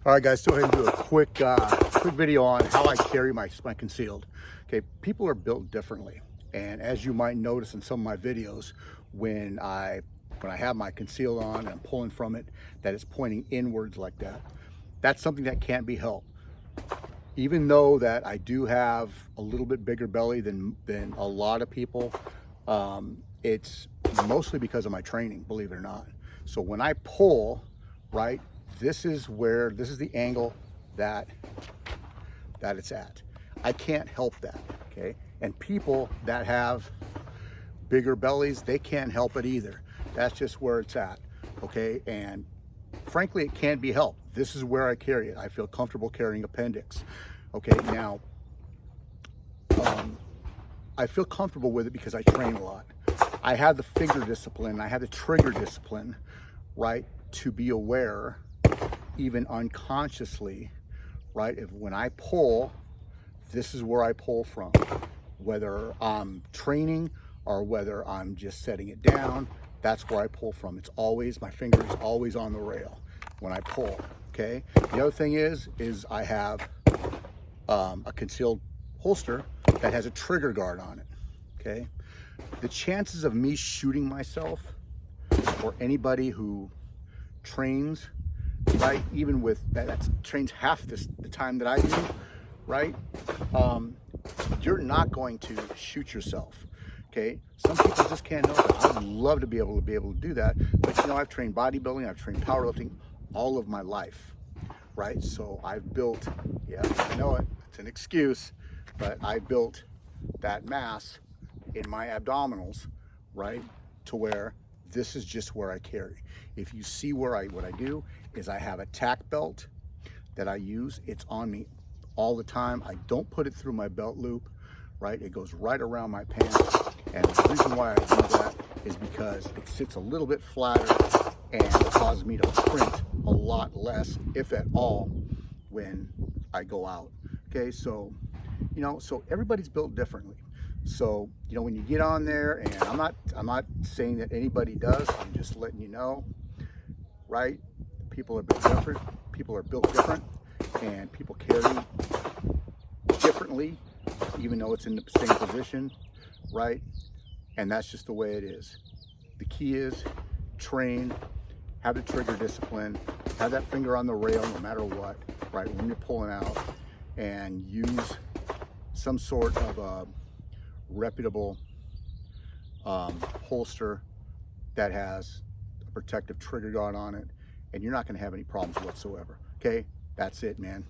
All right, guys, go ahead and do a quick video on how I carry my concealed. Okay, people are built differently, and as you might notice in some of my videos, when I have my concealed on and I'm pulling from it, that it's pointing inwards like that. That's something that can't be helped. Even though that I do have a little bit bigger belly than a lot of people, it's mostly because of my training, believe it or not. So when I pull, right, this is the angle that it's at. I can't help that, okay? And people that have bigger bellies, they can't help it either. That's just where it's at, okay? And frankly, it can't be helped. This is where I carry it. I feel comfortable carrying appendix. Okay, now, I feel comfortable with it because I train a lot. I have the finger discipline, I have the trigger discipline, right, to be aware, even unconsciously, right, if when I pull, this is where I pull from. Whether I'm training or whether I'm just setting it down, that's where I pull from. It's always, my finger is always on the rail when I pull, okay? The other thing is I have a concealed holster that has a trigger guard on it, okay? The chances of me shooting myself, or anybody who trains, right, even with that trains half the time that I do, right, you're not going to shoot yourself, okay? Some people just can't know that. I would love to be able to do that, but you know, I've trained bodybuilding, I've trained powerlifting all of my life, right? So I've built, yeah, I know it's an excuse, but I built that mass in my abdominals, right, to where this is just where I carry. If you see what I do is I have a tack belt that I use. It's on me all the time. I don't put it through my belt loop, right? It goes right around my pants. And the reason why I do that is because it sits a little bit flatter and it causes me to print a lot less, if at all, when I go out. Okay, so, you know, so everybody's built differently. So, you know, when you get on there, and I'm not saying that anybody does, I'm just letting you know, right? People are built different, and people carry differently, even though it's in the same position, right? And that's just the way it is. The key is train, have the trigger discipline, have that finger on the rail no matter what, right? When you're pulling out, and use some sort of a reputable holster that has a protective trigger guard on it, and you're not going to have any problems whatsoever. Okay, that's it, man.